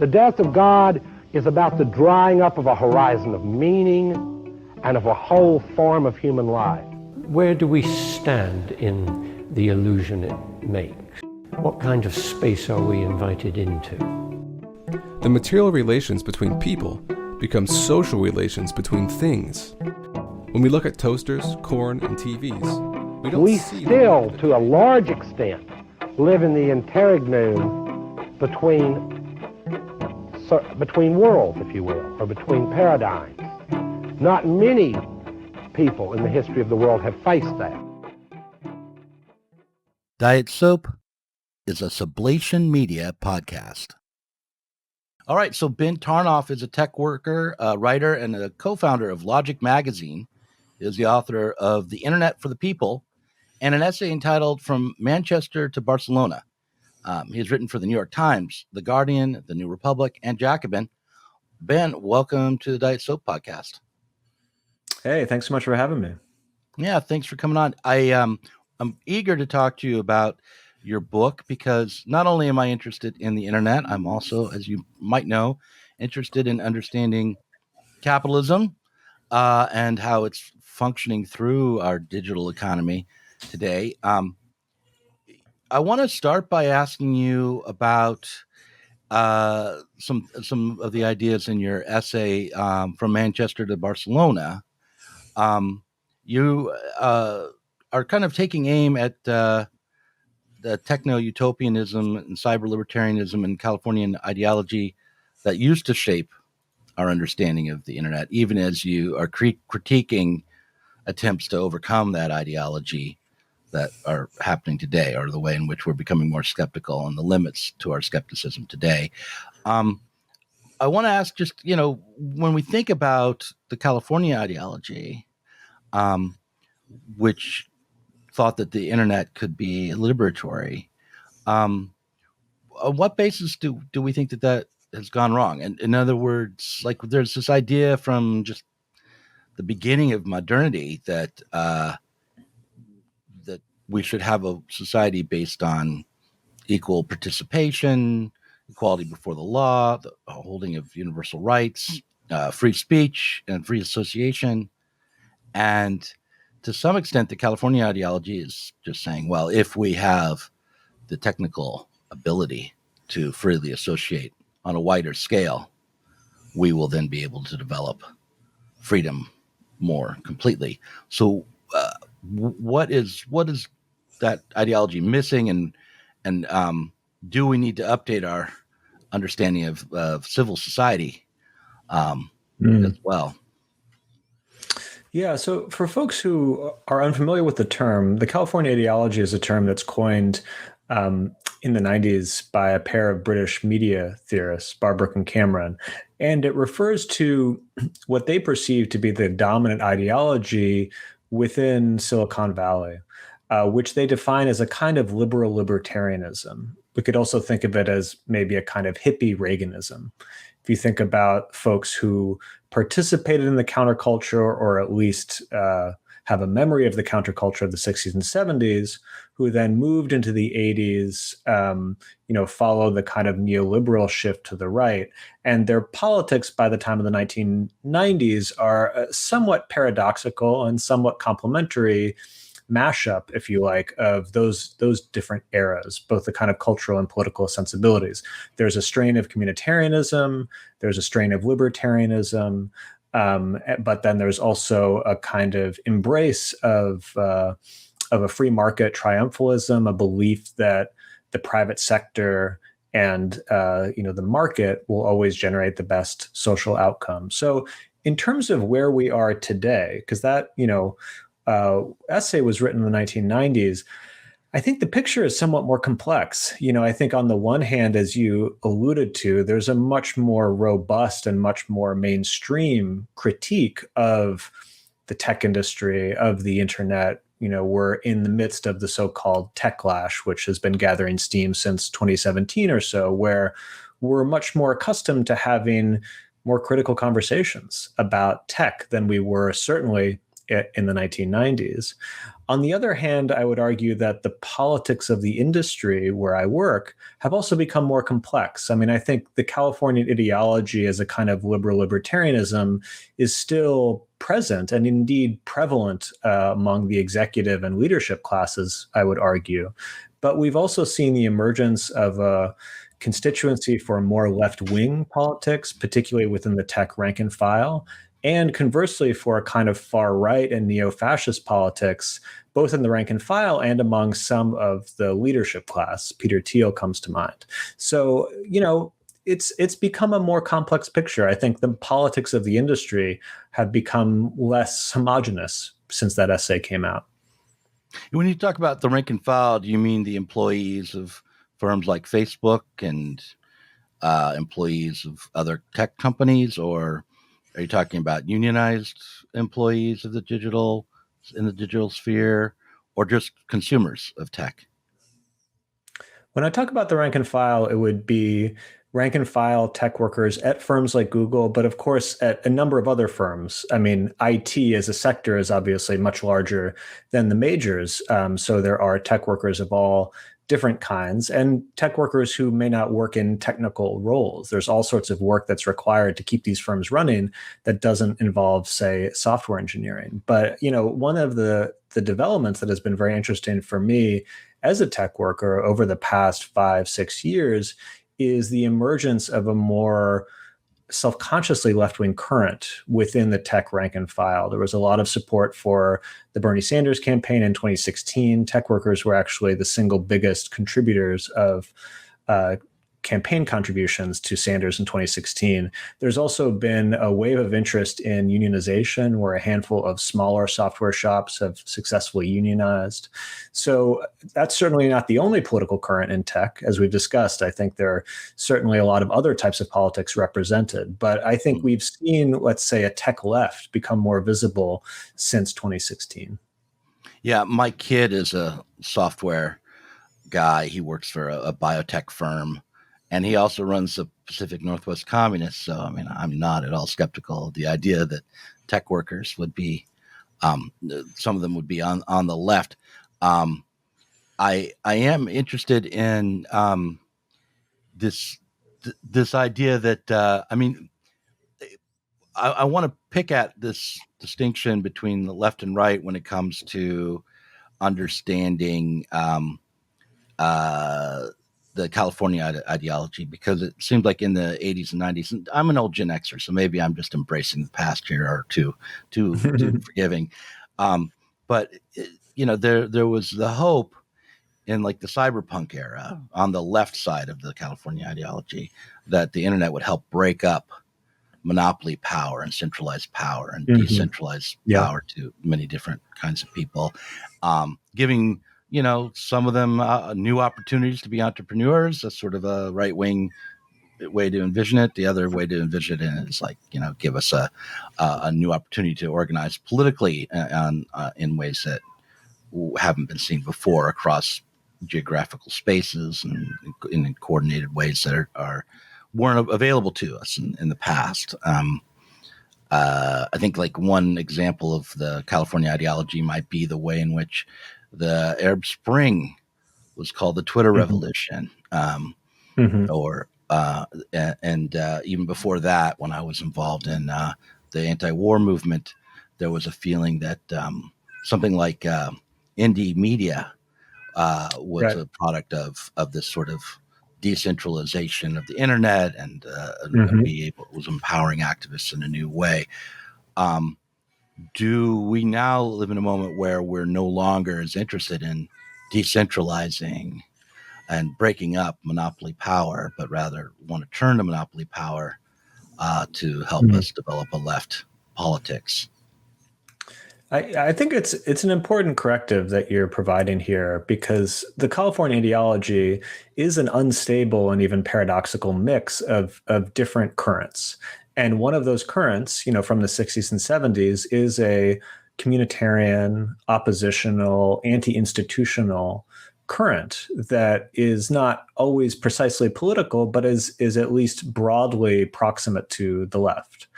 The death of God is about the drying up of a horizon of meaning and of a whole form of human life. Where do we stand in the illusion it makes? What kind of space are we invited into? The material relations between people become social relations between things. When we look at toasters, corn, and TVs, we still, to a large extent, live in the interregnum between worlds, if you will, or between paradigms. Not many people in the history of the world have faced that. Diet Soap is a Sublation Media podcast. All right, so Ben Tarnoff is a tech worker, a writer, and a co-founder of Logic Magazine. He is the author of The Internet for the People and an essay entitled From Manchester to Barcelona. He has written for the New York Times, The Guardian, The New Republic, and Jacobin. Ben, welcome to the Diet Soap podcast. Hey, thanks so much for having me. Yeah, thanks for coming on. I'm eager to talk to you about your book because not only am I interested in the internet, I'm also, as you might know, interested in understanding capitalism and how it's functioning through our digital economy today. I want to start by asking you about some of the ideas in your essay From Manchester to Barcelona. You are kind of taking aim at the techno-utopianism and cyber-libertarianism and Californian ideology that used to shape our understanding of the internet, even as you are critiquing attempts to overcome that ideology that are happening today, or the way in which we're becoming more skeptical and the limits to our skepticism today. I want to ask just, when we think about the California ideology, which thought that the internet could be liberatory, on what basis do we think that has gone wrong? And in other words, like there's this idea from just the beginning of modernity that that we should have a society based on equal participation, equality before the law, the holding of universal rights, free speech and free association. And to some extent, the California ideology is just saying, well, if we have the technical ability to freely associate on a wider scale, we will then be able to develop freedom more completely. So what is that ideology missing, and do we need to update our understanding of civil society as well? Yeah, so for folks who are unfamiliar with the term, the California ideology is a term that's coined in the 90s by a pair of British media theorists, Barbrook and Cameron, and it refers to what they perceive to be the dominant ideology within Silicon Valley, which they define as a kind of liberal libertarianism. We could also think of it as maybe a kind of hippie Reaganism. If you think about folks who participated in the counterculture, or at least have a memory of the counterculture of the 60s and 70s, who then moved into the 80s, followed the kind of neoliberal shift to the right. And their politics by the time of the 1990s are somewhat paradoxical and somewhat complementary mashup, if you like, of those different eras, both the kind of cultural and political sensibilities. There's a strain of communitarianism, there's a strain of libertarianism, but then there's also a kind of embrace of a free market triumphalism, a belief that the private sector and the market will always generate the best social outcome. So in terms of where we are today, because that essay was written in the 1990s, I think the picture is somewhat more complex. I think on the one hand, as you alluded to, there's a much more robust and much more mainstream critique of the tech industry, of the internet. We're in the midst of the so-called techlash, which has been gathering steam since 2017 or so, where we're much more accustomed to having more critical conversations about tech than we were certainly in the 1990s. On the other hand, I would argue that the politics of the industry where I work have also become more complex. I mean, I think the Californian ideology as a kind of liberal libertarianism is still present and indeed prevalent among the executive and leadership classes, I would argue. But we've also seen the emergence of a constituency for more left-wing politics, particularly within the tech rank and file, and conversely for a kind of far-right and neo-fascist politics, both in the rank and file and among some of the leadership class. Peter Thiel comes to mind. So, it's become a more complex picture. I think the politics of the industry have become less homogenous since that essay came out. When you talk about the rank and file, do you mean the employees of firms like Facebook and employees of other tech companies, or are you talking about unionized employees of the digital sphere, or just consumers of tech? When I talk about the rank and file, it would be rank and file tech workers at firms like Google, but of course at a number of other firms. I mean, IT as a sector is obviously much larger than the majors. So there are tech workers of all different kinds and tech workers who may not work in technical roles. There's all sorts of work that's required to keep these firms running that doesn't involve, say, software engineering. But, one of the developments that has been very interesting for me as a tech worker over the past 5-6 years is the emergence of a more self-consciously left-wing current within the tech rank and file. There was a lot of support for the Bernie Sanders campaign in 2016. Tech workers were actually the single biggest contributors of campaign contributions to Sanders in 2016. There's also been a wave of interest in unionization where a handful of smaller software shops have successfully unionized. So that's certainly not the only political current in tech. As we've discussed, I think there are certainly a lot of other types of politics represented. But I think we've seen, let's say, a tech left become more visible since 2016. Yeah, my kid is a software guy. He works for a biotech firm. And he also runs the Pacific Northwest Communists. So, I mean, I'm not at all skeptical of the idea that tech workers would be, some of them would be on the left. I am interested in this idea that, I want to pick at this distinction between the left and right when it comes to understanding the California ideology, because it seemed like in the 80s and 90s, and I'm an old Gen Xer, so maybe I'm just embracing the past here or too forgiving. But there was the hope in like the cyberpunk era on the left side of the California ideology that the internet would help break up monopoly power and centralized power and decentralized power to many different kinds of people, giving some of them new opportunities to be entrepreneurs. That's sort of a right-wing way to envision it. The other way to envision it is like, give us a new opportunity to organize politically in ways that haven't been seen before across geographical spaces and in coordinated ways that weren't available to us in the past. I think like one example of the California ideology might be the way in which the Arab Spring was called the Twitter Revolution, or even before that, when I was involved in the anti-war movement, there was a feeling that something like indie media was a product of this sort of decentralization of the internet and was empowering activists in a new way. Do we now live in a moment where we're no longer as interested in decentralizing and breaking up monopoly power, but rather want to turn to monopoly power to help us develop a left politics? I think it's an important corrective that you're providing here, because the California ideology is an unstable and even paradoxical mix of different currents. And one of those currents, from the 60s and 70s is a communitarian, oppositional, anti-institutional current that is not always precisely political, but is at least broadly proximate to the left.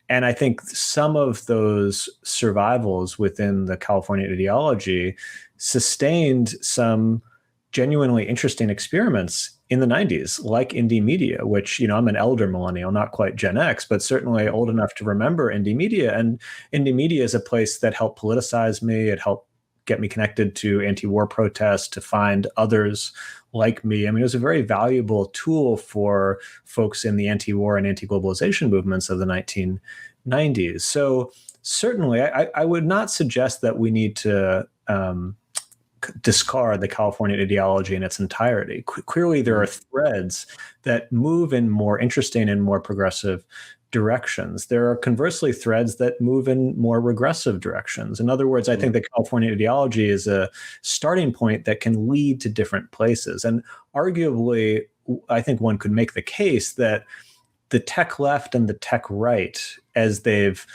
And I think some of those survivals within the California ideology sustained some genuinely interesting experiments in the 90s, like indie media, which, I'm an elder millennial, not quite Gen X, but certainly old enough to remember indie media. And indie media is a place that helped politicize me. It helped get me connected to anti-war protests, to find others like me. I mean, it was a very valuable tool for folks in the anti-war and anti-globalization movements of the 1990s. So certainly, I would not suggest that we need to discard the California ideology in its entirety. Clearly, there are threads that move in more interesting and more progressive directions. There are conversely threads that move in more regressive directions. In other words, I think the California ideology is a starting point that can lead to different places. And arguably, I think one could make the case that the tech left and the tech right, as they've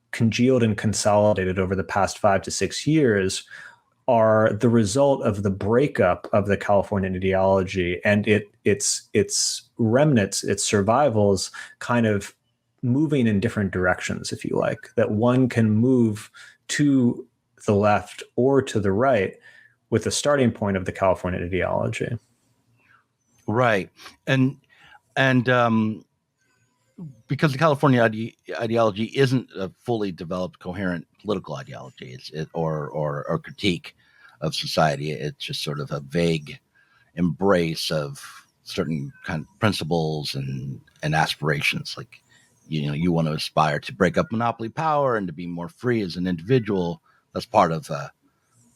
congealed and consolidated over the past 5 to 6 years, are the result of the breakup of the California ideology and its remnants, its survivals, kind of moving in different directions, if you like, that one can move to the left or to the right with the starting point of the California ideology. Right. And because the California ideology isn't a fully developed, coherent political ideology, or critique of society. It's just sort of a vague embrace of certain kind of principles and aspirations. Like, you want to aspire to break up monopoly power and to be more free as an individual. That's part of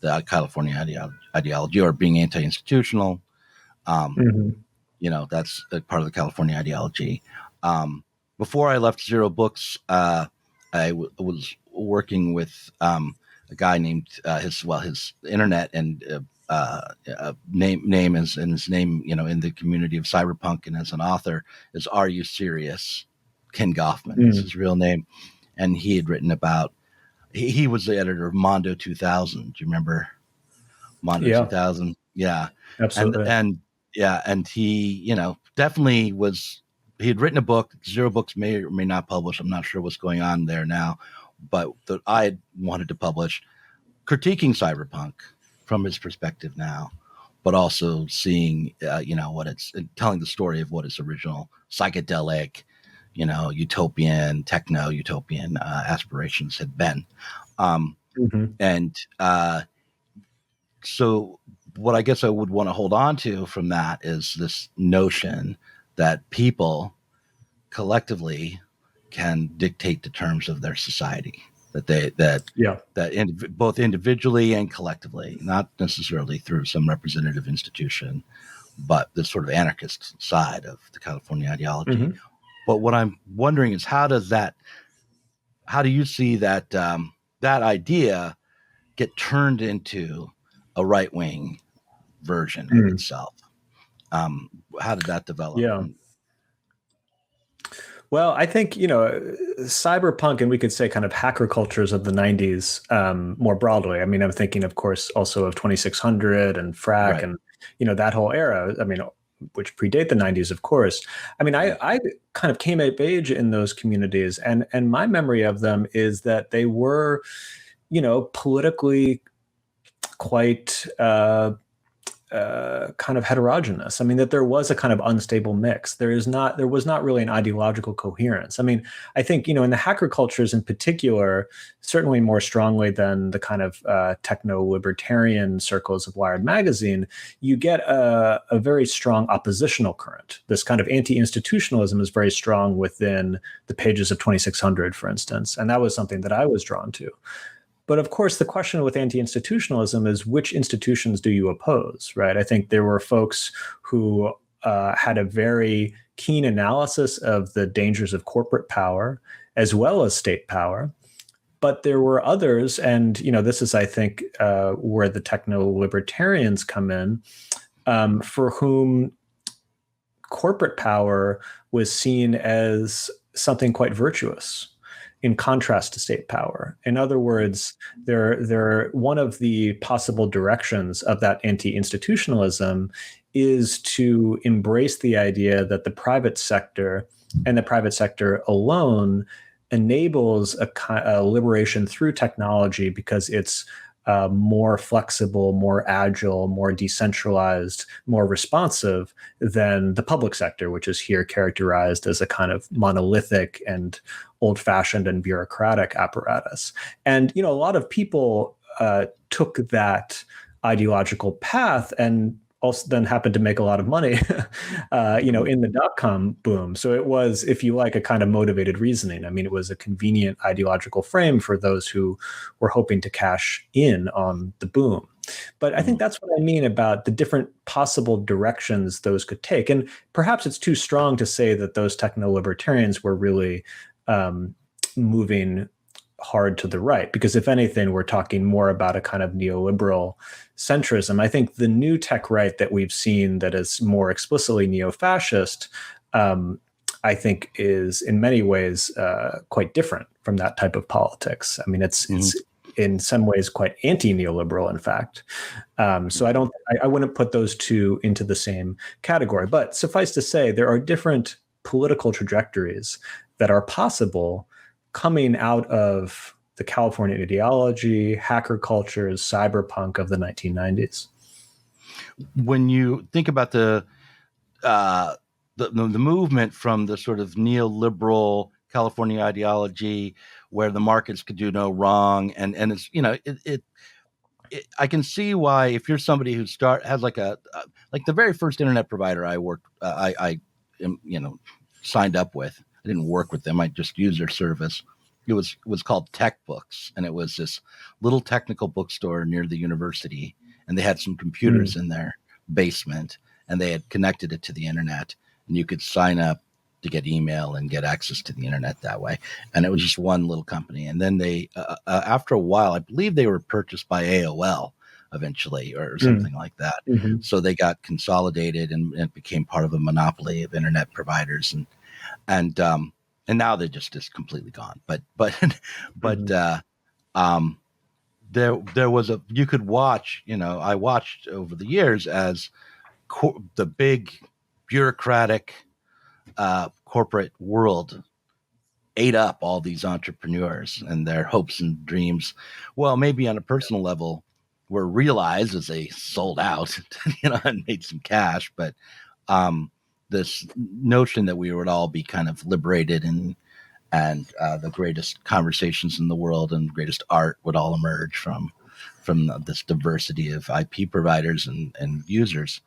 the California ideology, or being anti-institutional. That's a part of the California ideology. Before I left Zero Books, I was working with a guy named his internet and name is, and his name, in the community of cyberpunk and as an author, is Are You Serious? Ken Goffman is his real name. And he had written about, he was the editor of Mondo 2000. Do you remember Mondo 2000? Yeah. Absolutely. And he, definitely was, he had written a book, Zero Books may or may not publish. I'm not sure what's going on there now, but that I had wanted to publish, critiquing cyberpunk from his perspective now, but also seeing, what it's telling the story of what its original psychedelic, utopian aspirations had been. So what I guess I would want to hold on to from that is this notion that people collectively can dictate the terms of their society, both individually and collectively, not necessarily through some representative institution, but the sort of anarchist side of the California ideology. But what I'm wondering is, how do you see that that idea get turned into a right-wing version of itself? How did that develop? Yeah. Well, I think, cyberpunk, and we could say kind of hacker cultures of the 90s more broadly. I mean, I'm thinking, of course, also of 2600 and Frack, right, and, that whole era, I mean, which predate the 90s, of course. I mean, I kind of came of age in those communities, and my memory of them is that they were, politically quite kind of heterogeneous. I mean, that there was a kind of unstable mix. There was not really an ideological coherence. I mean, I think, in the hacker cultures in particular, certainly more strongly than the kind of techno-libertarian circles of Wired magazine, you get a very strong oppositional current. This kind of anti-institutionalism is very strong within the pages of 2600, for instance. And that was something that I was drawn to. But of course, the question with anti-institutionalism is, which institutions do you oppose, right? I think there were folks who had a very keen analysis of the dangers of corporate power as well as state power. But there were others, and this is, I think, where the techno-libertarians come in, for whom corporate power was seen as something quite virtuous, in contrast to state power. In other words, they're one of the possible directions of that anti-institutionalism is to embrace the idea that the private sector, and the private sector alone, enables a liberation through technology because it's more flexible, more agile, more decentralized, more responsive than the public sector, which is here characterized as a kind of monolithic and old-fashioned and bureaucratic apparatus. And, a lot of people took that ideological path and also then happened to make a lot of money, in the dot-com boom. So it was, if you like, a kind of motivated reasoning. I mean, it was a convenient ideological frame for those who were hoping to cash in on the boom. But I think that's what I mean about the different possible directions those could take. And perhaps it's too strong to say that those techno-libertarians were really moving hard to the right, because if anything, we're talking more about a kind of neoliberal centrism. I think the new tech right that we've seen that is more explicitly neo-fascist, I think is in many ways quite different from that type of politics. I mean, it's in some ways quite anti-neoliberal, in fact. So I wouldn't put those two into the same category. But suffice to say, there are different political trajectories that are possible coming out of the California ideology, hacker cultures, cyberpunk of the 1990s. When you think about the movement from the sort of neoliberal California ideology, where the markets could do no wrong, and it's I can see why, if you're somebody who has like the very first internet provider I worked I signed up with. I didn't work with them. I just used their service. It was called Tech Books, and it was this little technical bookstore near the university, and they had some computers in their basement, and they had connected it to the internet, and you could sign up to get email and get access to the internet that way. And it was just one little company. And then they, after a while, I believe they were purchased by AOL eventually, or something like that. So they got consolidated, and it became part of a monopoly of internet providers, and now they're just completely gone. But there was you could watch, I watched over the years as the big bureaucratic corporate world ate up all these entrepreneurs and their hopes and dreams. Well, maybe on a personal level were realized as they sold out, and made some cash. But this notion that we would all be kind of liberated and the greatest conversations in the world and greatest art would all emerge from this diversity of IP providers and users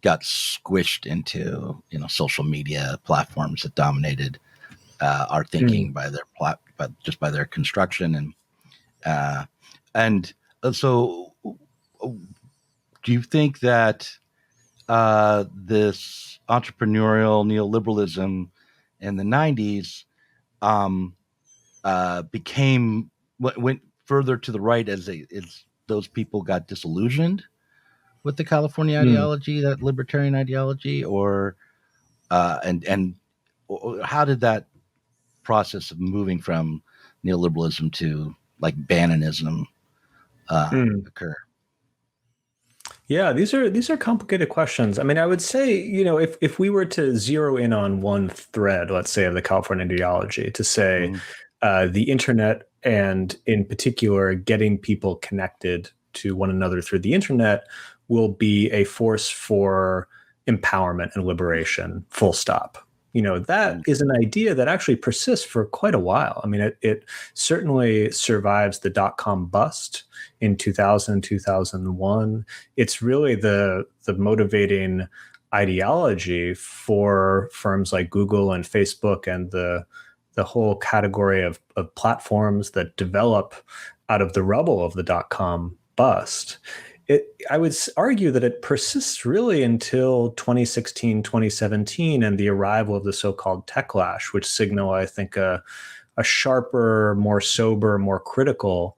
got squished into social media platforms that dominated our thinking by their construction. And so do you think that this entrepreneurial neoliberalism in the 90s went further to the right as those people got disillusioned with the California ideology, that libertarian ideology, or and how did that process of moving from neoliberalism to like Bannonism occur? Yeah, these are complicated questions. I mean, I would say, if we were to zero in on one thread, let's say, of the California ideology, to say the internet, and in particular getting people connected to one another through the internet, will be a force for empowerment and liberation, full stop. That is an idea that actually persists for quite a while. I mean, it certainly survives the dot-com bust in 2000, 2001. It's really the motivating ideology for firms like Google and Facebook and the whole category of platforms that develop out of the rubble of the dot-com bust. I would argue that it persists really until 2016, 2017, and the arrival of the so-called techlash, which signal, I think, a sharper, more sober, more critical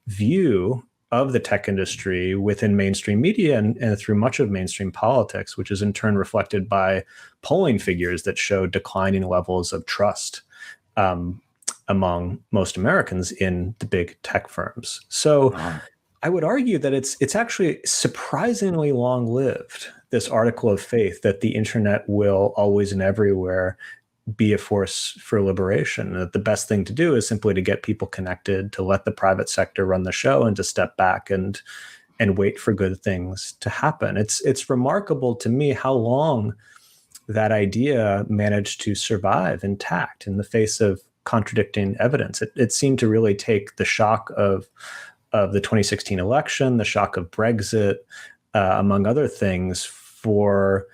view of the tech industry within mainstream media and through much of mainstream politics, which is in turn reflected by polling figures that show declining levels of trust among most Americans in the big tech firms. So I would argue that it's actually surprisingly long-lived, this article of faith that the internet will always and everywhere be a force for liberation. That the best thing to do is simply to get people connected, to let the private sector run the show, and to step back and wait for good things to happen. It's remarkable to me how long that idea managed to survive intact in the face of contradicting evidence. It seemed to really take the shock of the 2016 election, the shock of Brexit, among other things, for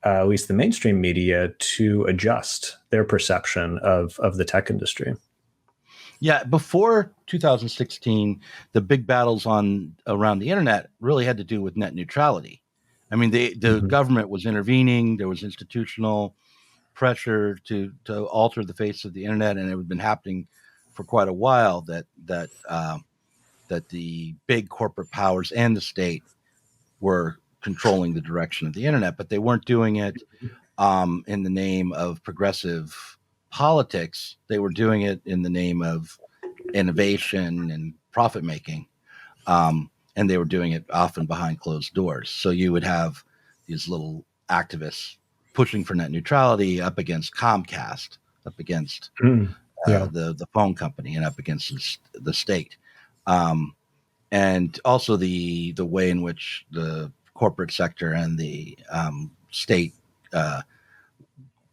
at least the mainstream media to adjust their perception of the tech industry. Yeah, before 2016, the big battles around the internet really had to do with net neutrality. I mean, the government was intervening. There was institutional pressure to alter the face of the internet, and it had been happening for quite a while. That the big corporate powers and the state were controlling the direction of the internet, but they weren't doing it in the name of progressive politics. They were doing it in the name of innovation and profit making, and they were doing it often behind closed doors. So you would have these little activists pushing for net neutrality up against Comcast, up against the phone company, and up against the state, and also the way in which the corporate sector and the state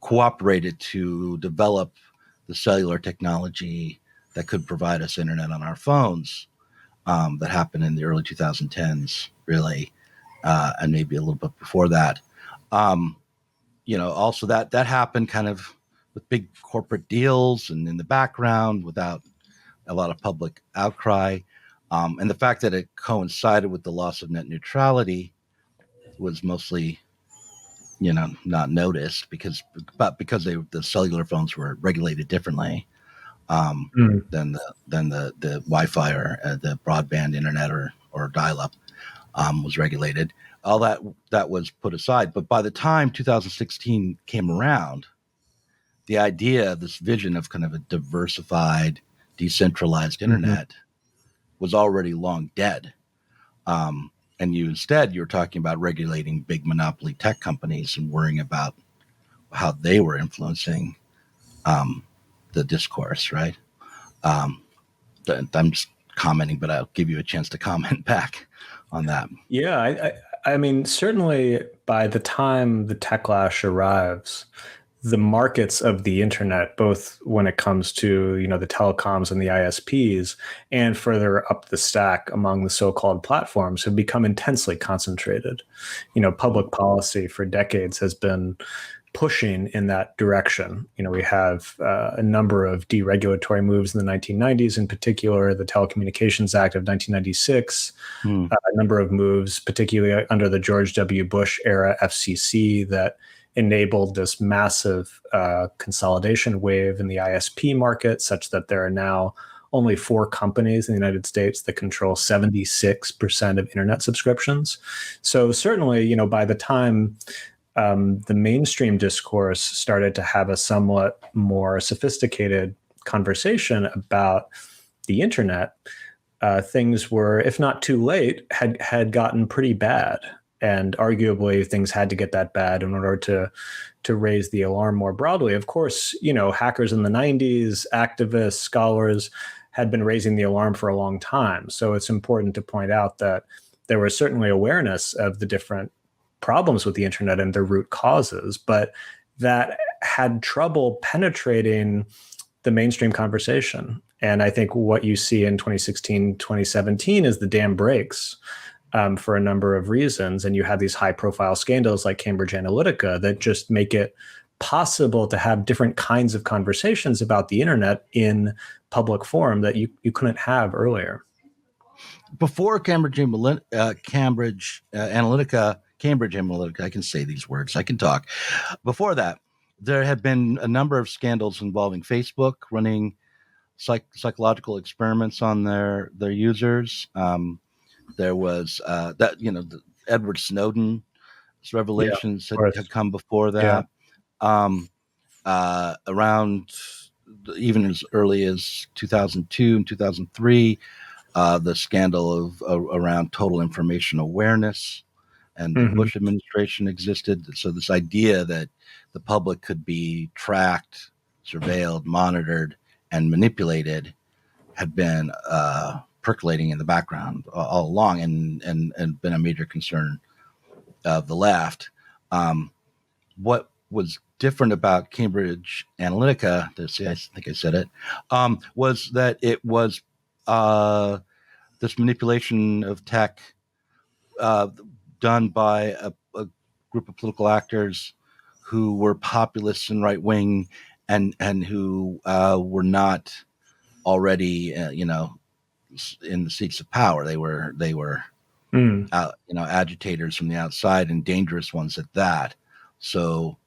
cooperated to develop the cellular technology that could provide us internet on our phones, that happened in the early 2010s, really, and maybe a little bit before that. Also that happened kind of with big corporate deals and in the background without a lot of public outcry. And the fact that it coincided with the loss of net neutrality was mostly, not noticed because the cellular phones were regulated differently than the Wi-Fi or the broadband internet or dial-up was regulated. All that was put aside. But by the time 2016 came around, the idea, this vision of kind of a diversified, decentralized internet was already long dead. And you're talking about regulating big monopoly tech companies and worrying about how they were influencing the discourse, right? I'm just commenting, but I'll give you a chance to comment back on that. Yeah, I mean, certainly by the time the techlash arrives, the markets of the internet, both when it comes to, the telecoms and the ISPs, and further up the stack among the so-called platforms, have become intensely concentrated. Public policy for decades has been pushing in that direction. We have a number of deregulatory moves in the 1990s, in particular, the Telecommunications Act of 1996, a number of moves, particularly under the George W. Bush era FCC, that enabled this massive consolidation wave in the ISP market, such that there are now only 4 companies in the United States that control 76% of internet subscriptions. So certainly, by the time the mainstream discourse started to have a somewhat more sophisticated conversation about the internet, things were, if not too late, had gotten pretty bad. And arguably, things had to get that bad in order to raise the alarm more broadly. Of course, hackers in the 90s, activists, scholars had been raising the alarm for a long time. So it's important to point out that there was certainly awareness of the different problems with the internet and their root causes, but that had trouble penetrating the mainstream conversation. And I think what you see in 2016, 2017 is the dam breaks. For a number of reasons. And you have these high profile scandals like Cambridge Analytica that just make it possible to have different kinds of conversations about the internet in public forum that you couldn't have earlier. Before Cambridge Analytica, I can say these words, I can talk. Before that, there had been a number of scandals involving Facebook running psychological experiments on their users. There was the Edward Snowden's revelations had come before that. Around even as early as 2002 and 2003, the scandal of around total information awareness and the Bush administration existed. So this idea that the public could be tracked, surveilled, monitored, and manipulated had been percolating in the background all along, and been a major concern of the left. What was different about Cambridge Analytica, I think I said it, was that it was this manipulation of tech done by a group of political actors who were populists and right wing, and who were not already in the seats of power. They were agitators from the outside, and dangerous ones at that. So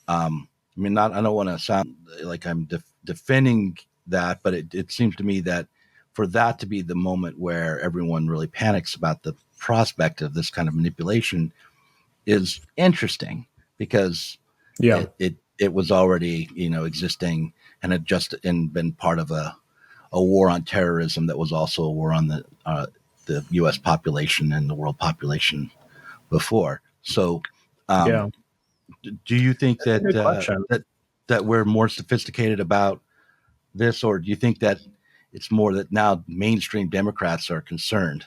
I don't want to sound like I'm defending that, but it seems to me that for that to be the moment where everyone really panics about the prospect of this kind of manipulation is interesting, because it was already existing, and had just been part of a war on terrorism that was also a war on the U.S. population and the world population before. So, do you think that we're more sophisticated about this, or do you think that it's more that now mainstream Democrats are concerned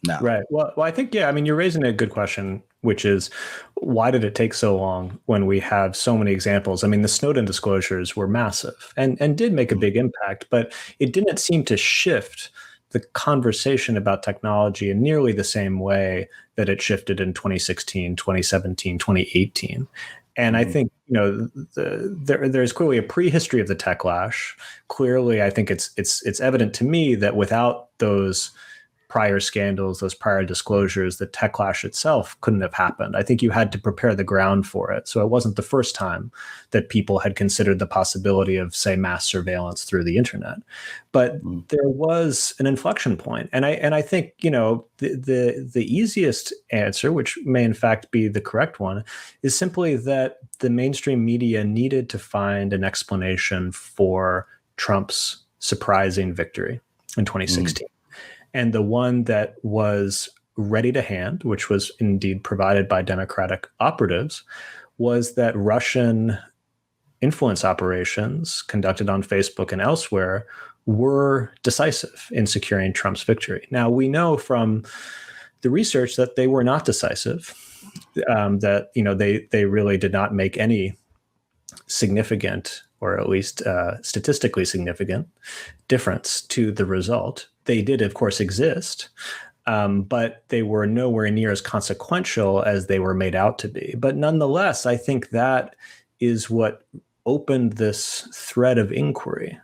now? Right. Well, I think, you're raising a good question, which is, why did it take so long when we have so many examples? The Snowden disclosures were massive and did make a big impact, but it didn't seem to shift the conversation about technology in nearly the same way that it shifted in 2016, 2017, 2018. And I think, there's clearly a prehistory of the techlash. Clearly, I think it's evident to me that without those prior scandals, those prior disclosures, the techlash itself couldn't have happened. I think you had to prepare the ground for it. So it wasn't the first time that people had considered the possibility of, say, mass surveillance through the internet. But there was an inflection point. And I think, the easiest answer, which may in fact be the correct one, is simply that the mainstream media needed to find an explanation for Trump's surprising victory in 2016. And the one that was ready to hand, which was indeed provided by Democratic operatives, was that Russian influence operations conducted on Facebook and elsewhere were decisive in securing Trump's victory. Now, we know from the research that they were not decisive, that they really did not make any significant, or at least statistically significant, difference to the result. They did, of course, exist, but they were nowhere near as consequential as they were made out to be. But nonetheless, I think that is what opened this thread of inquiry,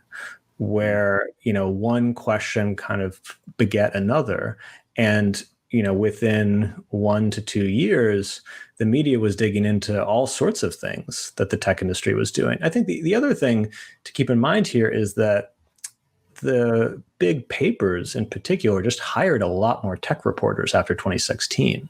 where one question kind of beget another, and within 1 to 2 years, the media was digging into all sorts of things that the tech industry was doing. I think the other thing to keep in mind here is that the big papers in particular just hired a lot more tech reporters after 2016.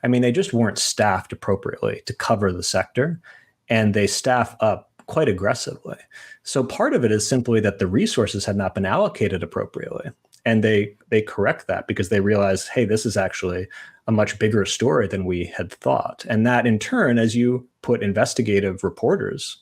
They just weren't staffed appropriately to cover the sector, and they staff up quite aggressively. So part of it is simply that the resources had not been allocated appropriately. And they correct that because they realize, hey, this is actually a much bigger story than we had thought. And that in turn, as you put investigative reporters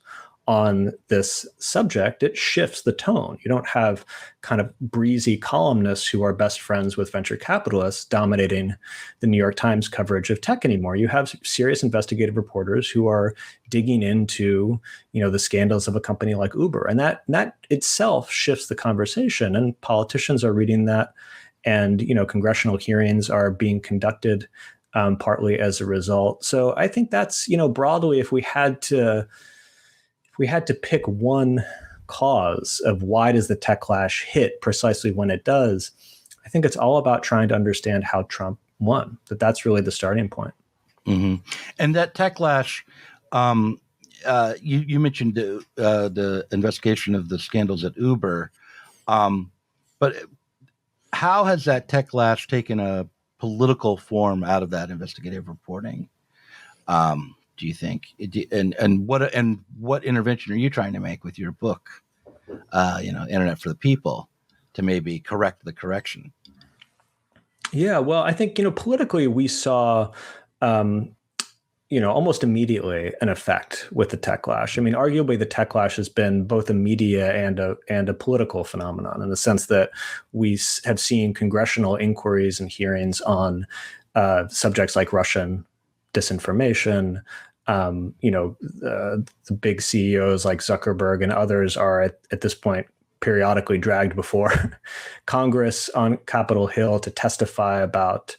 on this subject, it shifts the tone. You don't have kind of breezy columnists who are best friends with venture capitalists dominating the New York Times coverage of tech anymore. You have serious investigative reporters who are digging into, the scandals of a company like Uber. And that itself shifts the conversation, and politicians are reading that, and, congressional hearings are being conducted partly as a result. So I think that's, broadly, if we had to pick one cause of why does the techlash hit precisely when it does, I think it's all about trying to understand how Trump won. That's really the starting point. Mm-hmm. And that techlash, you mentioned the investigation of the scandals at Uber, but how has that techlash taken a political form out of that investigative reporting? Do you think? And what intervention are you trying to make with your book, Internet for the People, to maybe correct the correction? Yeah, well, I think, politically we saw, um, almost immediately an effect with the techlash. I mean, arguably the techlash has been both a media and a political phenomenon, in the sense that we have seen congressional inquiries and hearings on subjects like Russian disinformation. The big CEOs like Zuckerberg and others are at this point periodically dragged before Congress on Capitol Hill to testify about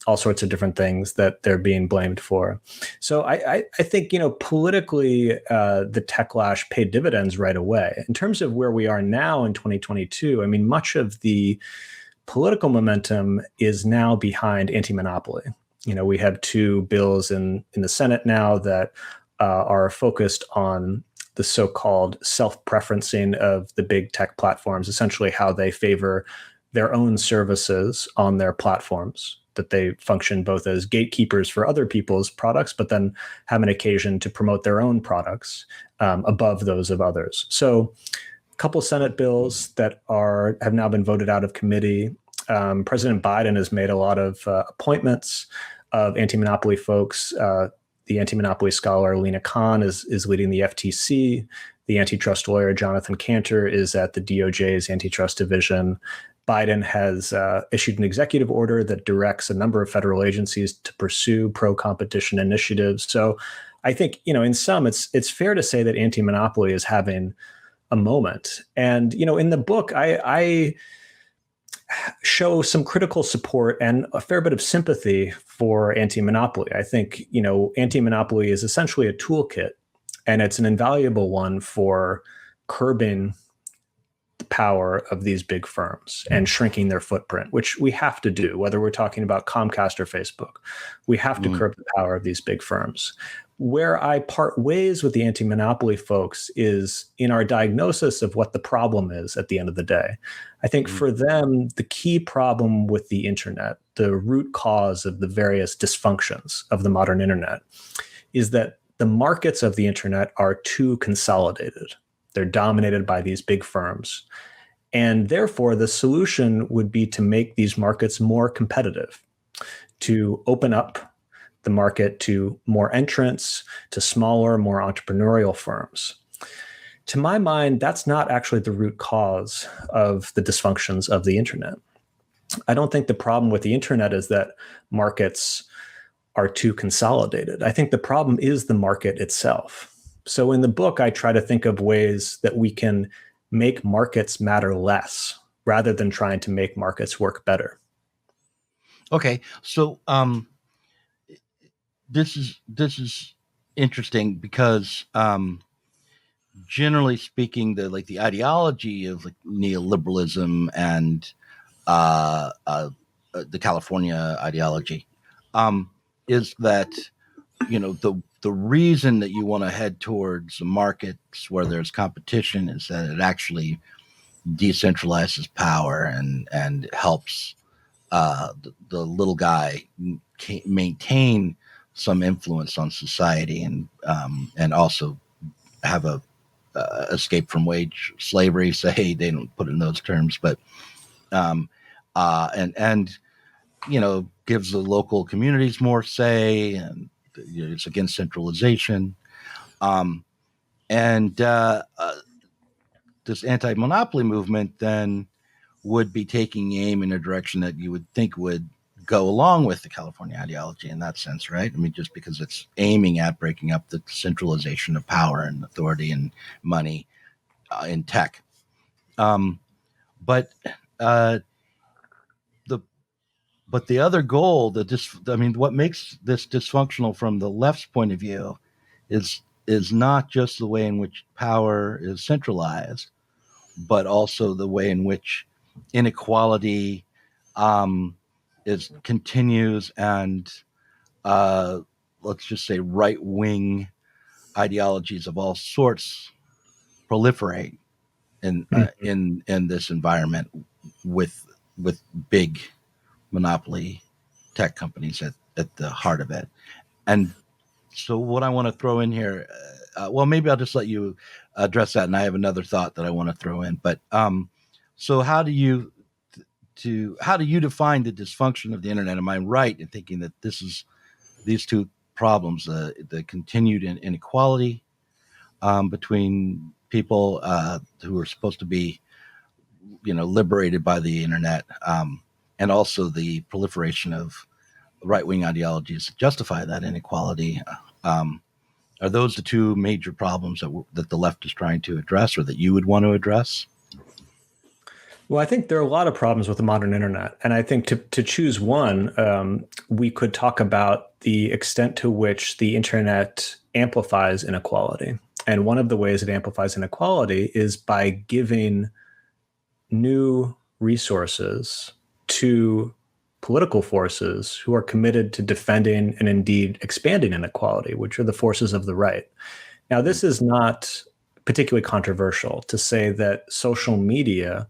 all sorts of different things that they're being blamed for. So I think, politically, the techlash paid dividends right away. In terms of where we are now in 2022, I mean, much of the political momentum is now behind anti-monopoly. We have two bills in the Senate now that are focused on the so-called self-preferencing of the big tech platforms, essentially how they favor their own services on their platforms, that they function both as gatekeepers for other people's products, but then have an occasion to promote their own products above those of others. So a couple Senate bills that have now been voted out of committee. President Biden has made a lot of appointments of anti-monopoly folks. The anti-monopoly scholar Lena Khan is leading the FTC. The antitrust lawyer Jonathan Cantor is at the DOJ's antitrust division. Biden has issued an executive order that directs a number of federal agencies to pursue pro-competition initiatives. So I think, in sum, it's fair to say that anti-monopoly is having a moment. And, in the book, I show some critical support and a fair bit of sympathy for anti-monopoly. I think, anti-monopoly is essentially a toolkit, and it's an invaluable one for curbing the power of these big firms and shrinking their footprint, which we have to do, whether we're talking about Comcast or Facebook. We have to curb the power of these big firms. Where I part ways with the anti-monopoly folks is in our diagnosis of what the problem is at the end of the day. I think for them, the key problem with the internet, the root cause of the various dysfunctions of the modern internet, is that the markets of the internet are too consolidated. They're dominated by these big firms. And therefore, the solution would be to make these markets more competitive, to open up the market to more entrants, to smaller, more entrepreneurial firms. To my mind, that's not actually the root cause of the dysfunctions of the internet. I don't think the problem with the internet is that markets are too consolidated. I think the problem is the market itself. So in the book, I try to think of ways that we can make markets matter less rather than trying to make markets work better. Okay, so this is interesting because generally speaking, the ideology of neoliberalism and the California ideology is that the reason that you want to head towards markets where there's competition is that it actually decentralizes power and helps the little guy maintain some influence on society and also have a escape from wage slavery. Say they don't put it in those terms, but and gives the local communities more say, and it's against centralization. And this anti-monopoly movement then would be taking aim in a direction that you would think would go along with the California ideology in that sense, right? I mean, just because it's aiming at breaking up the centralization of power and authority and money in tech. But the other goal, what makes this dysfunctional from the left's point of view is not just the way in which power is centralized, but also the way in which inequality continues, and let's just say right-wing ideologies of all sorts proliferate in this environment with big monopoly tech companies at the heart of it. And so what I want to throw in here, maybe I'll just let you address that, and I have another thought that I want to throw in. But so how do you how do you define the dysfunction of the internet? Am I right in thinking that these two problems, the continued inequality between people who are supposed to be, liberated by the internet, and also the proliferation of right-wing ideologies that justify that inequality? Are those the two major problems that the left is trying to address, or that you would want to address? Well, I think there are a lot of problems with the modern internet. And I think to choose one, we could talk about the extent to which the internet amplifies inequality. And one of the ways it amplifies inequality is by giving new resources to political forces who are committed to defending and indeed expanding inequality, which are the forces of the right. Now, this is not particularly controversial to say that social media,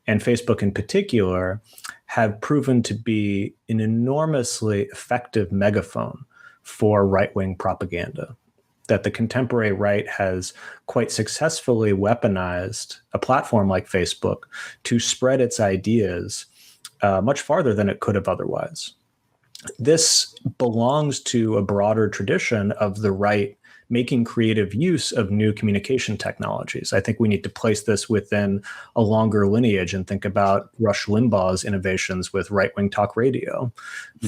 and Facebook in particular, have proven to be an enormously effective megaphone for right-wing propaganda, that the contemporary right has quite successfully weaponized a platform like Facebook to spread its ideas much farther than it could have otherwise. This belongs to a broader tradition of the right making creative use of new communication technologies. I think we need to place this within a longer lineage and think about Rush Limbaugh's innovations with right-wing talk radio,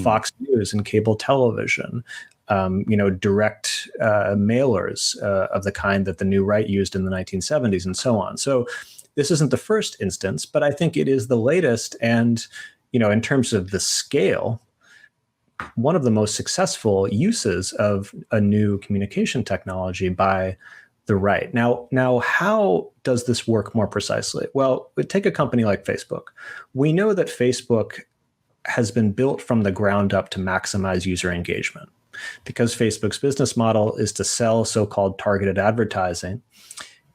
Fox News and cable television, direct mailers of the kind that the new right used in the 1970s and so on. So this isn't the first instance, but I think it is the latest. And, in terms of the scale, one of the most successful uses of a new communication technology by the right. Now, how does this work more precisely? Well, take a company like Facebook. We know that Facebook has been built from the ground up to maximize user engagement. Because Facebook's business model is to sell so-called targeted advertising,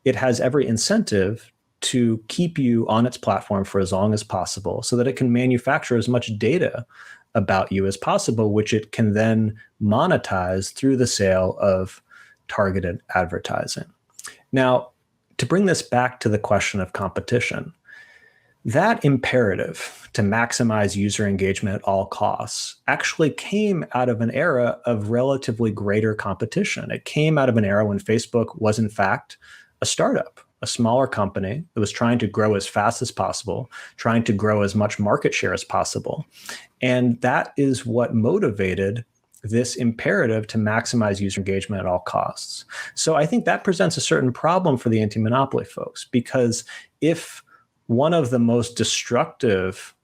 it has every incentive to keep you on its platform for as long as possible so that it can manufacture as much data about you as possible, which it can then monetize through the sale of targeted advertising. Now, to bring this back to the question of competition, that imperative to maximize user engagement at all costs actually came out of an era of relatively greater competition. It came out of an era when Facebook was, in fact, a startup, a smaller company that was trying to grow as fast as possible, trying to grow as much market share as possible. And that is what motivated this imperative to maximize user engagement at all costs. So I think that presents a certain problem for the anti-monopoly folks, because if one of the most destructive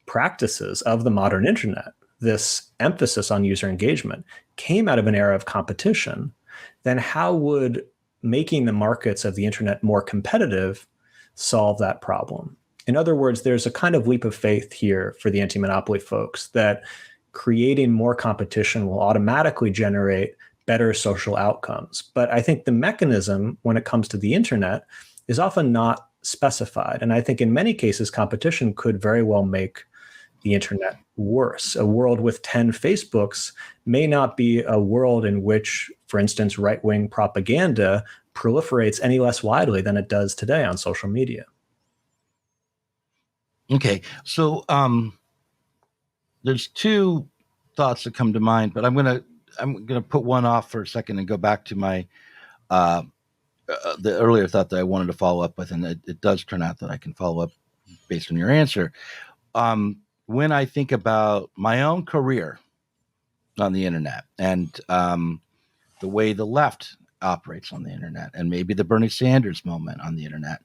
practices of the modern internet, this emphasis on user engagement, came out of an era of competition, then how would making the markets of the internet more competitive solve that problem? In other words, there's a kind of leap of faith here for the anti-monopoly folks that creating more competition will automatically generate better social outcomes. But I think the mechanism when it comes to the internet is often not specified. And I think in many cases, competition could very well make the internet worse. A world with 10 Facebooks may not be a world in which, for instance, right-wing propaganda proliferates any less widely than it does today on social media. Okay, so there's two thoughts that come to mind, but I'm gonna put one off for a second and go back to my the earlier thought that I wanted to follow up with, and it does turn out that I can follow up based on your answer. When I think about my own career on the internet and the way the left operates on the internet, and maybe the Bernie Sanders moment on the internet,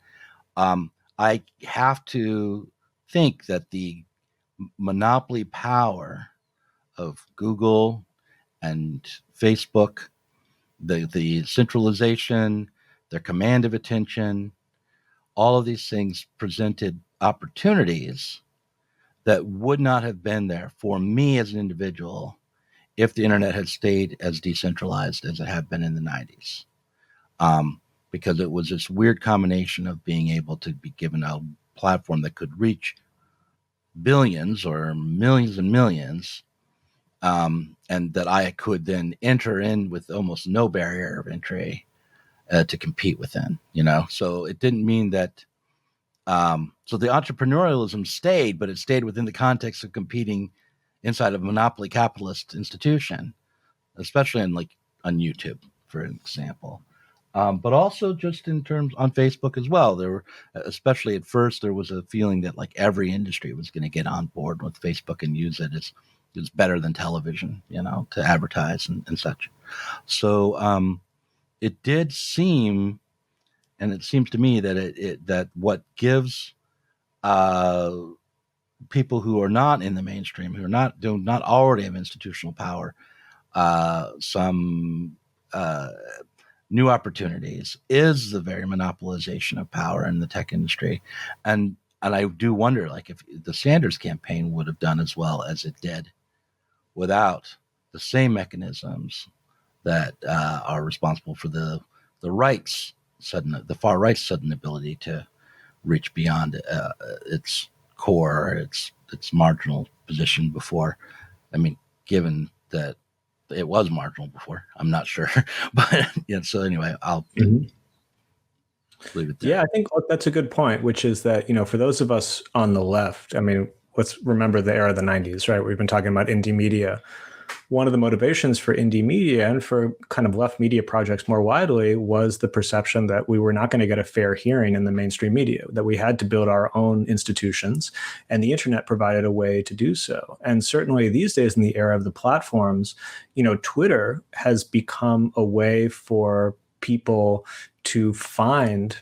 I have to think that the monopoly power of Google and Facebook, the centralization, their command of attention, all of these things presented opportunities that would not have been there for me as an individual if the internet had stayed as decentralized as it had been in the 90s. Because it was this weird combination of being able to be given a platform that could reach billions or millions and millions, and that I could then enter in with almost no barrier of entry to compete within, So it didn't mean that So the entrepreneurialism stayed, but it stayed within the context of competing inside of a monopoly capitalist institution, especially on YouTube, for example. But also just in terms on Facebook as well. There were, especially at first, there was a feeling that like every industry was going to get on board with Facebook and use it as it's better than television, to advertise and such. So it did seem, and it seems to me that that what gives people who are not in the mainstream, who do not already have institutional power, some new opportunities is the very monopolization of power in the tech industry. And I do wonder, like, if the Sanders campaign would have done as well as it did without the same mechanisms that are responsible for the far right's sudden ability to reach beyond its core, its marginal position before. I mean, given that it was marginal before, I'm not sure, but so anyway, I'll leave it there. Yeah, I think that's a good point, which is that, for those of us on the left, I mean, let's remember the era of the 90s, right? We've been talking about indie media. One of the motivations for indie media and for kind of left media projects more widely was the perception that we were not going to get a fair hearing in the mainstream media, that we had to build our own institutions, and the internet provided a way to do so. And certainly these days, in the era of the platforms, Twitter has become a way for people to find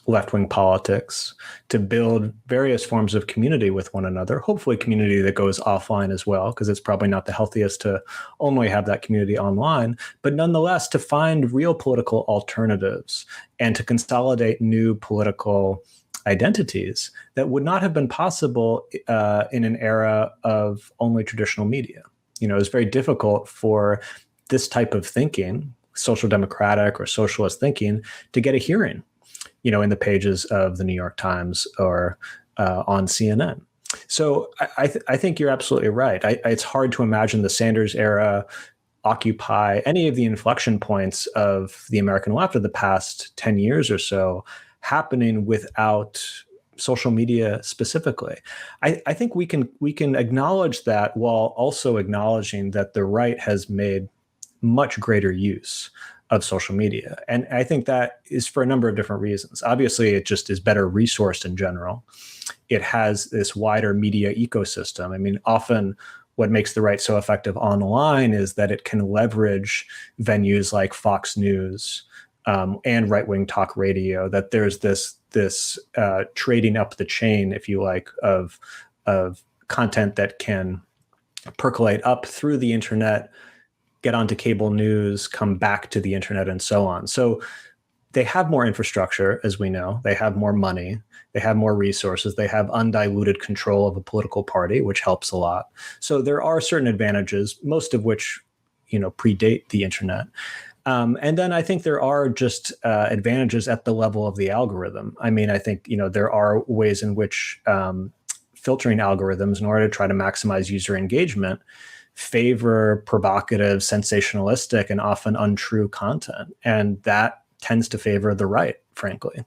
left-wing politics, to build various forms of community with one another, hopefully community that goes offline as well, because it's probably not the healthiest to only have that community online, but nonetheless to find real political alternatives and to consolidate new political identities that would not have been possible in an era of only traditional media. It's very difficult for this type of thinking, social democratic or socialist thinking, to get a hearing in the pages of the New York Times or on CNN. So I think you're absolutely right. It's hard to imagine the Sanders era occupy any of the inflection points of the American left of the past 10 years or so happening without social media specifically. I think we can acknowledge that while also acknowledging that the right has made much greater use of social media. And I think that is for a number of different reasons. Obviously, it just is better resourced in general. It has this wider media ecosystem. I mean, often what makes the right so effective online is that it can leverage venues like Fox News and right-wing talk radio, that there's this trading up the chain, if you like, of content that can percolate up through the internet, get onto cable news, come back to the internet, and so on. So they have more infrastructure, as we know. They have more money. They have more resources. They have undiluted control of a political party, which helps a lot. So there are certain advantages, most of which, predate the internet. And then I think there are just advantages at the level of the algorithm. I mean, I think, there are ways in which filtering algorithms in order to try to maximize user engagement favor provocative, sensationalistic, and often untrue content. And that tends to favor the right, frankly,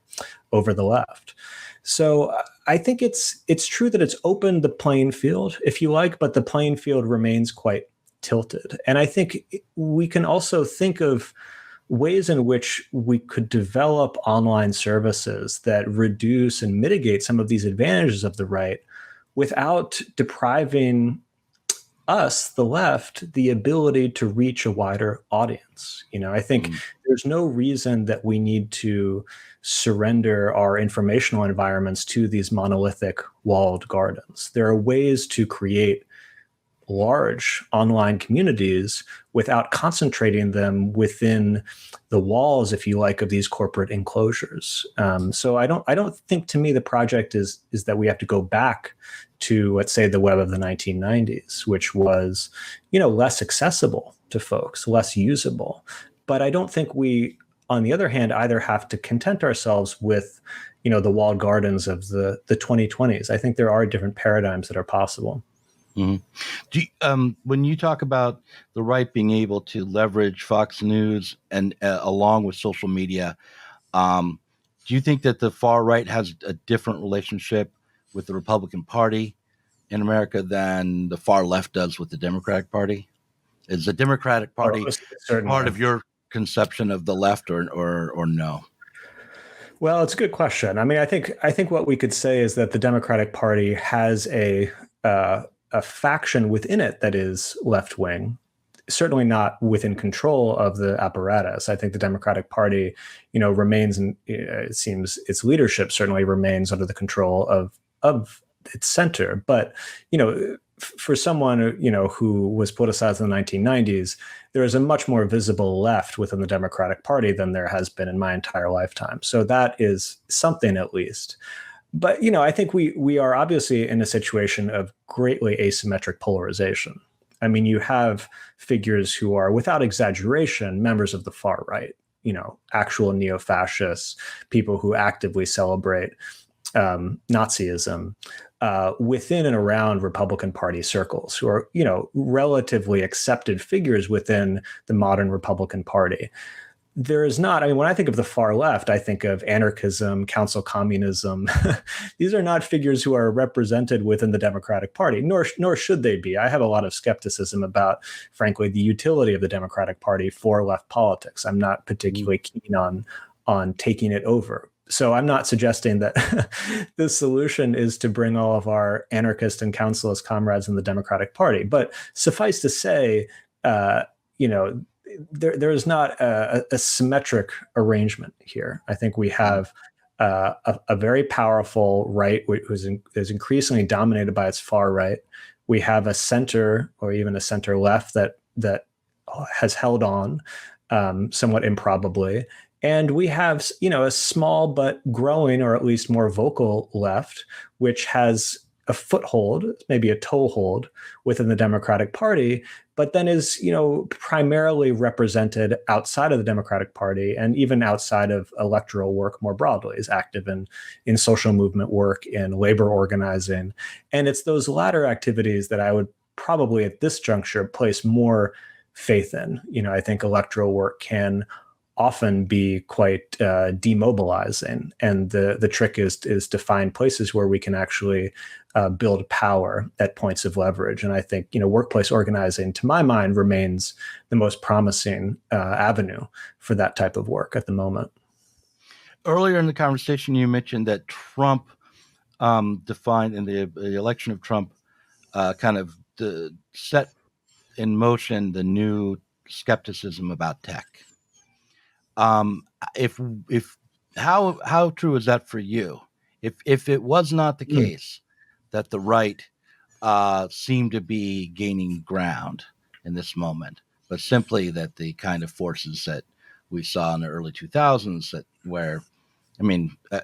over the left. So I think it's true that it's opened the playing field, if you like, but the playing field remains quite tilted. And I think we can also think of ways in which we could develop online services that reduce and mitigate some of these advantages of the right without depriving us, the left, the ability to reach a wider audience. I think there's no reason that we need to surrender our informational environments to these monolithic walled gardens. There are ways to create large online communities without concentrating them within the walls, if you like, of these corporate enclosures. So I don't think, to me, the project is that we have to go back to, let's say, the web of the 1990s, which was, less accessible to folks, less usable. But I don't think we, on the other hand, either have to content ourselves with, the walled gardens of the 2020s. I think there are different paradigms that are possible. Mm-hmm. When you talk about the right being able to leverage Fox News and along with social media, do Do you think that the far right has a different relationship with the Republican Party in America than the far left does with the Democratic Party? Is the Democratic Party part of your conception of the left, or no? Well, it's a good question. I mean, I think what we could say is that the Democratic Party has a faction within it that is left wing. Certainly not within control of the apparatus. I think the Democratic Party, remains, and it seems its leadership certainly remains under the control of its center. But, for someone, who was politicized in the 1990s, there is a much more visible left within the Democratic Party than there has been in my entire lifetime. So that is something, at least. But, I think we are obviously in a situation of greatly asymmetric polarization. I mean, you have figures who are, without exaggeration, members of the far right, actual neo-fascists, people who actively celebrate Nazism within and around Republican Party circles, who are, relatively accepted figures within the modern Republican Party. There is not, I mean, when I think of the far left, I think of anarchism, council communism. These are not figures who are represented within the Democratic Party, nor should they be. I have a lot of skepticism about, frankly, the utility of the Democratic Party for left politics. I'm not particularly keen on taking it over. So I'm not suggesting that the solution is to bring all of our anarchist and councilist comrades in the Democratic Party. But suffice to say, there is not a symmetric arrangement here. I think we have a very powerful right, which is increasingly dominated by its far right. We have a center, or even a center left, that has held on somewhat improbably. And we have, a small but growing, or at least more vocal left, which has a foothold, maybe a toehold within the Democratic Party, but then is, primarily represented outside of the Democratic Party and even outside of electoral work more broadly, is active in social movement work, in labor organizing. And it's those latter activities that I would probably at this juncture place more faith in. I think electoral work can often be quite demobilizing, and the trick is to find places where we can actually build power at points of leverage. And I think workplace organizing, to my mind, remains the most promising avenue for that type of work at the moment. Earlier in the conversation, you mentioned that Trump defined in the election of Trump kind of set in motion the new skepticism about tech. If how true is that for you? If it was not the case that the right seemed to be gaining ground in this moment, but simply that the kind of forces that we saw in the early 2000s,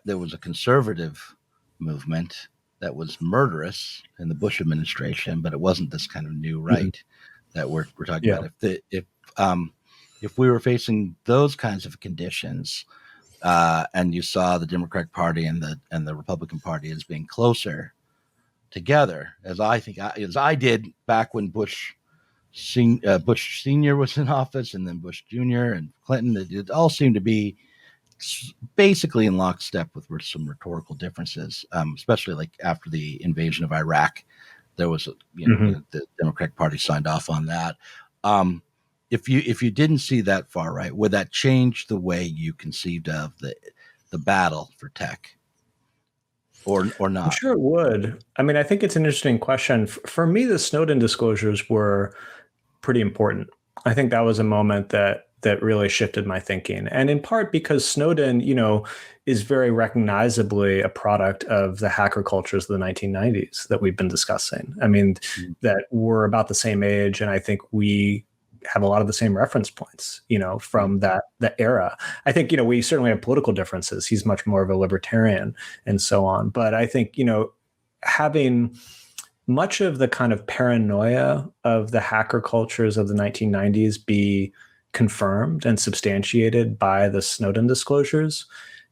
there was a conservative movement that was murderous in the Bush administration, but it wasn't this kind of new right that we're talking about. If we were facing those kinds of conditions, and you saw the Democratic Party and the Republican Party as being closer together, as I did back when Bush Senior was in office, and then Bush Jr. and Clinton, it all seemed to be basically in lockstep with some rhetorical differences, especially like after the invasion of Iraq. There was the Democratic Party signed off on that. If you didn't see that far right, would that change the way you conceived of the battle for tech, or not? I'm sure it would. I mean, I think it's an interesting question. For me, the Snowden disclosures were pretty important. I think that was a moment that really shifted my thinking, and in part because Snowden, is very recognizably a product of the hacker cultures of the 1990s that we've been discussing. I mean, that we're about the same age, and I think we have a lot of the same reference points, from that era. I think, we certainly have political differences. He's much more of a libertarian and so on. But I think, having much of the kind of paranoia of the hacker cultures of the 1990s be confirmed and substantiated by the Snowden disclosures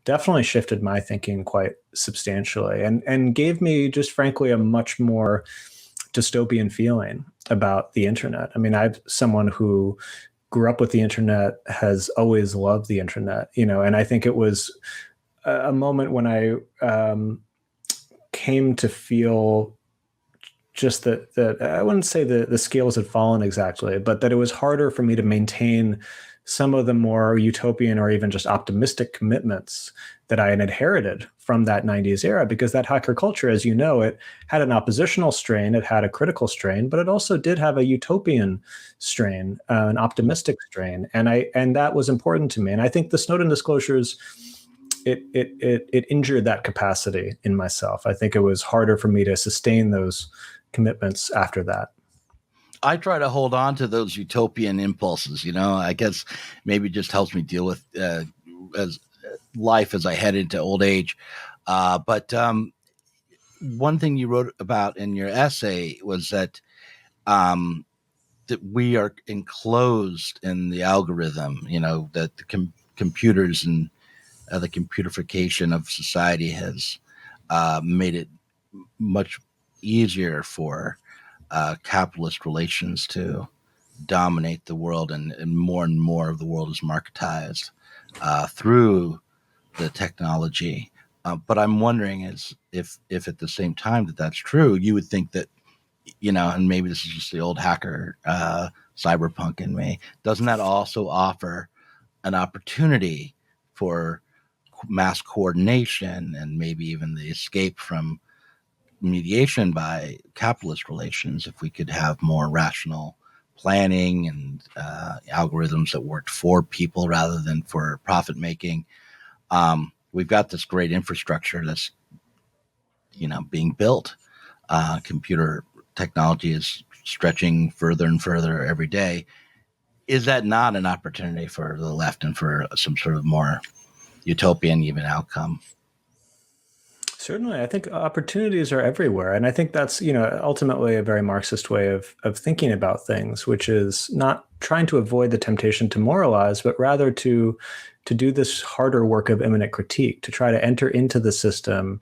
definitely shifted my thinking quite substantially, and gave me just frankly a much more dystopian feeling about the internet. I mean, I'm someone who grew up with the internet, has always loved the internet, and I think it was a moment when I came to feel just that I wouldn't say the scales had fallen exactly, but that it was harder for me to maintain some of the more utopian or even just optimistic commitments that I had inherited from that 90s era, because that hacker culture, as you know, it had an oppositional strain, it had a critical strain, but it also did have a utopian strain, an optimistic strain. And that was important to me. And I think the Snowden disclosures, it injured that capacity in myself. I think it was harder for me to sustain those commitments after that. I try to hold on to those utopian impulses. I guess maybe it just helps me deal with as life as I head into old age. But one thing you wrote about in your essay was that that we are enclosed in the algorithm. That the computers and the computerification of society has made it much easier for capitalist relations to dominate the world, and more of the world is marketized through the technology. But I'm wondering if at the same time that's true, you would think that, and maybe this is just the old hacker cyberpunk in me, doesn't that also offer an opportunity for mass coordination and maybe even the escape from mediation by capitalist relations, if we could have more rational planning and algorithms that worked for people rather than for profit making? We've got this great infrastructure that's being built. Computer technology is stretching further and further every day. Is that not an opportunity for the left and for some sort of more utopian even outcome? Certainly, I think opportunities are everywhere, and I think that's ultimately a very Marxist way of thinking about things, which is not trying to avoid the temptation to moralize, but rather to do this harder work of immanent critique, to try to enter into the system,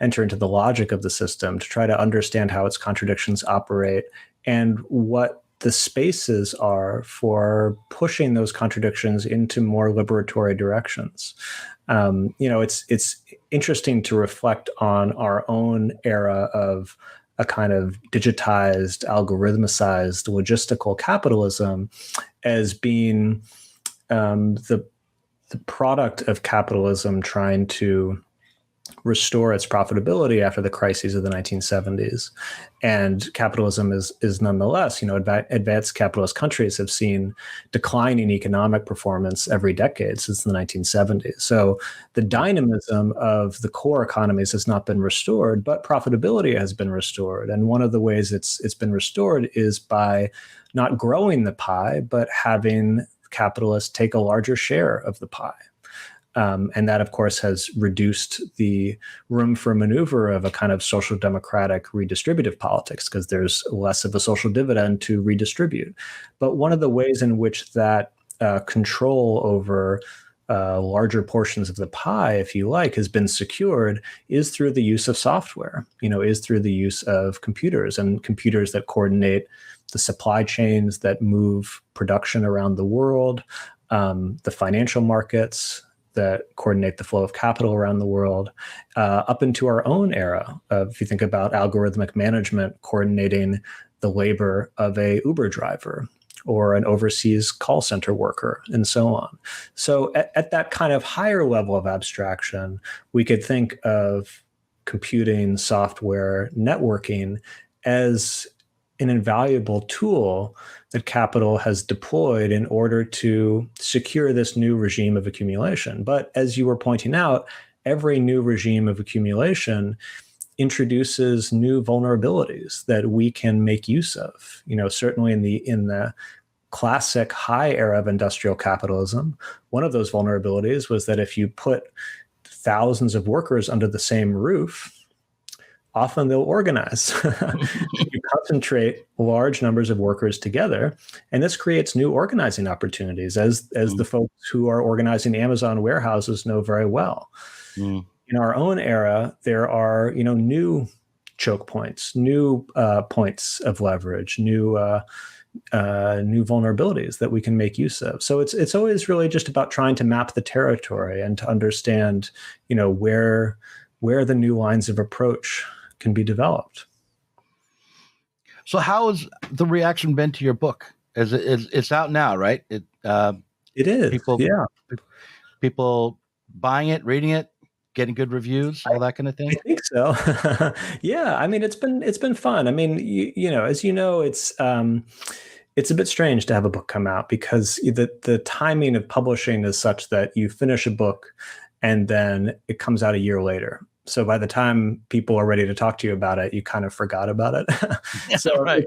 enter into the logic of the system, to try to understand how its contradictions operate and what the spaces are for pushing those contradictions into more liberatory directions. It's interesting to reflect on our own era of a kind of digitized, algorithmicized, logistical capitalism as being the product of capitalism trying to restore its profitability after the crises of the 1970s. And capitalism is nonetheless, advanced capitalist countries have seen declining economic performance every decade since the 1970s. So the dynamism of the core economies has not been restored, but profitability has been restored. And one of the ways it's been restored is by not growing the pie, but having capitalists take a larger share of the pie. And that, of course, has reduced the room for maneuver of a kind of social democratic redistributive politics, because there's less of a social dividend to redistribute. But one of the ways in which that control over larger portions of the pie, if you like, has been secured is through the use of software, is through the use of computers, and computers that coordinate the supply chains that move production around the world, the financial markets that coordinate the flow of capital around the world, up into our own era of, if you think about algorithmic management coordinating the labor of a Uber driver or an overseas call center worker, and so on. So at that kind of higher level of abstraction, we could think of computing, software, networking as an invaluable tool that capital has deployed in order to secure this new regime of accumulation. But as you were pointing out, every new regime of accumulation introduces new vulnerabilities that we can make use of. Certainly in the classic high era of industrial capitalism, one of those vulnerabilities was that if you put thousands of workers under the same roof, often they'll organize. You concentrate large numbers of workers together, and this creates new organizing opportunities, as the folks who are organizing Amazon warehouses know very well. In our own era, there are new choke points, new points of leverage, new new vulnerabilities that we can make use of. So it's always really just about trying to map the territory and to understand, where the new lines of approach can be developed. So how has the reaction been to your book? It's out now, right? It is. People buying it, reading it, getting good reviews, all that kind of thing. I think so. Yeah. I mean, it's been fun. I mean, as you know, it's a bit strange to have a book come out because the timing of publishing is such that you finish a book and then it comes out a year later. So by the time people are ready to talk to you about it, you kind of forgot about it. So right.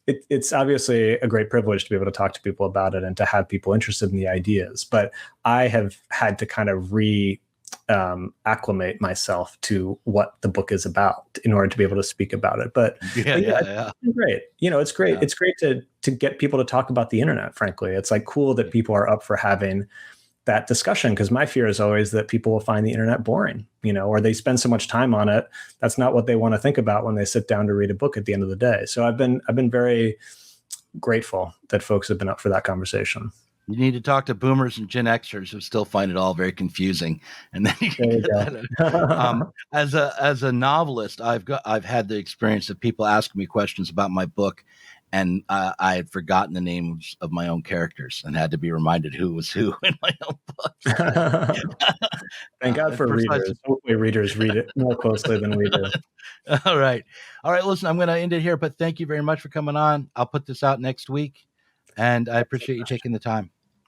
It's obviously a great privilege to be able to talk to people about it and to have people interested in the ideas. But I have had to kind of acclimate myself to what the book is about in order to be able to speak about it. But it's been great. It's great. Yeah. It's great to get people to talk about the internet. Frankly, it's like cool that people are up for having that discussion, because my fear is always that people will find the internet boring, or they spend so much time on it. That's not what they want to think about when they sit down to read a book at the end of the day. So I've been very grateful that folks have been up for that conversation. You need to talk to boomers and Gen Xers who still find it all very confusing. And then as a novelist, I've had the experience of people asking me questions about my book, and I had forgotten the names of my own characters and had to be reminded who was who in my own book. Thank God for readers. Hopefully readers read it more closely than we do. All right. Listen, I'm going to end it here, but thank you very much for coming on. I'll put this out next week, and I appreciate you taking the time.